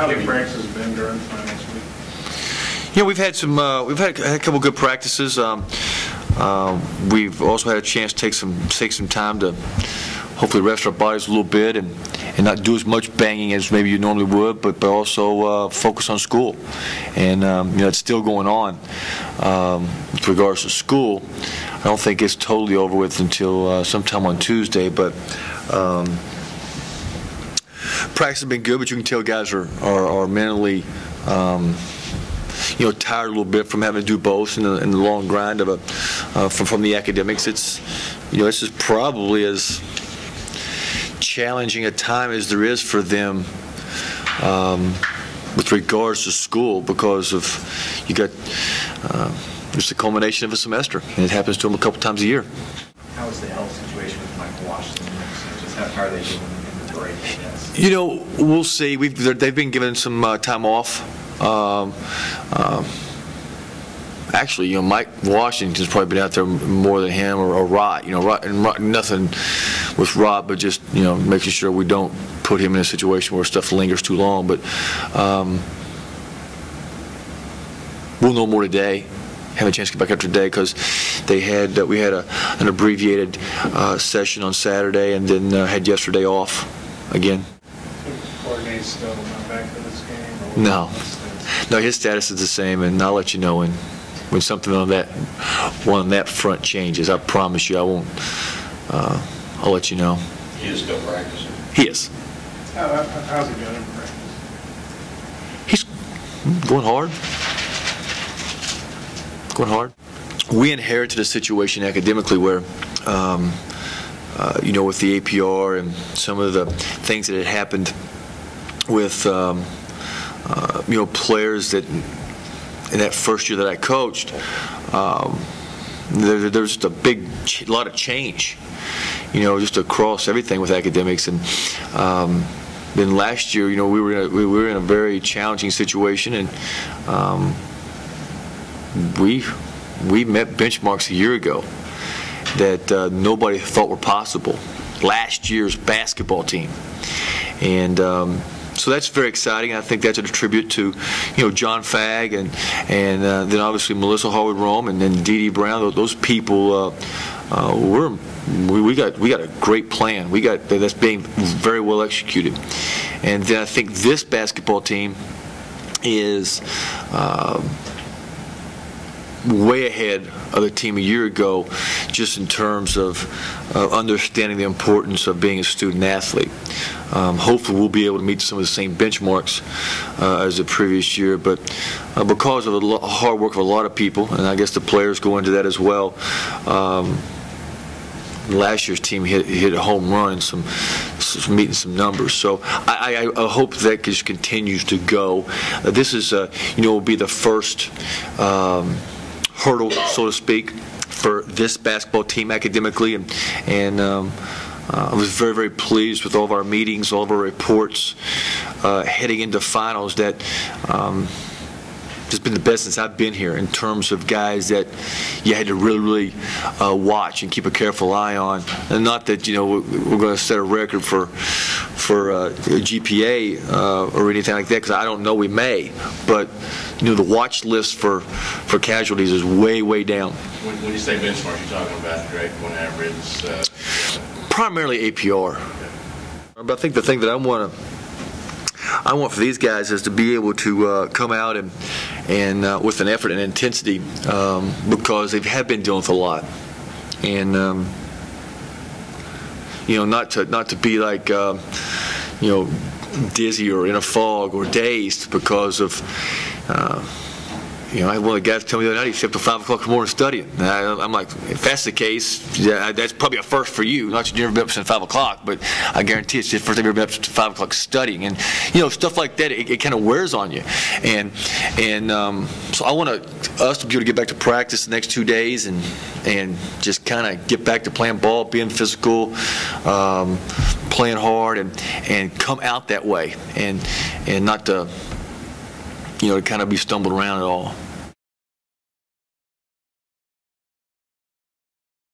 How have practices been during finals week? Yeah, we've had a couple good practices. We've also had a chance to take some time to hopefully rest our bodies a little bit and not do as much banging as maybe you normally would, but also focus on school. And it's still going on with regards to school. I don't think it's totally over with until sometime on Tuesday, but practice has been good. But you can tell guys are mentally tired a little bit from having to do both in the long grind of from the academics. This is probably as challenging a time as there is for them with regards to school, because of you got just the culmination of a semester, and it happens to them a couple times a year. How is the health situation with Michael Washington? Just how are they doing in the break? We'll see. They've been given some time off. Actually, Mike Washington's probably been out there more than him or Rod. Nothing with Rod, but just making sure we don't put him in a situation where stuff lingers too long. But we'll know more today. Have a chance to get back after today, because we had an abbreviated session on Saturday, and then had yesterday off again. Coordinate's still not back for this game? No, his status is the same, and I'll let you know when something on that front changes. I promise you, I won't. I'll let you know. He is still practicing. He is. How's he going in practice? He's going hard. We inherited a situation academically where, with the APR and some of the things that had happened with, players that in that first year that I coached, there's just a lot of change, just across everything with academics. And then last year, we were in a very challenging situation, and we met benchmarks a year ago that nobody thought were possible. Last year's basketball team, and so that's very exciting. I think that's a tribute to John Fagg and then obviously Melissa Harwood-Rome and then Dee Dee Brown. Those people, we got a great plan. That's being very well executed, and then I think this basketball team is way ahead of the team a year ago, just in terms of understanding the importance of being a student athlete. Hopefully we'll be able to meet some of the same benchmarks as the previous year, but because of the hard work of a lot of people, and I guess the players go into that as well, last year's team hit a home run and meeting some numbers. So I hope that just continues to go. This is will be the first hurdle, so to speak, for this basketball team academically, and I was very, very pleased with all of our meetings, all of our reports heading into finals. That has been the best since I've been here, in terms of guys that you had to really watch and keep a careful eye on. And not that we're going to set a record for GPA or anything like that, because I don't know, we may, but the watch list for casualties is way down. When you say benchmarks, you're talking about grade point average? Primarily APR. But I think the thing that I want for these guys is to be able to come out and with an effort and intensity, because they have been dealing with a lot, and not to be like dizzy or in a fog or dazed because of I had one of the guys tell me the other night he stayed up till 5 o'clock in the morning studying. And I'm like, if that's the case, that's probably a first for you. Not that you've never been up since 5 o'clock, but I guarantee it's the first time you've ever been up to 5 o'clock studying. And stuff like that, it kind of wears on you. And so I want us to be able to get back to practice the next 2 days and just kind of get back to playing ball, being physical, playing hard, and come out that way, and not to to kind of be stumbled around at all.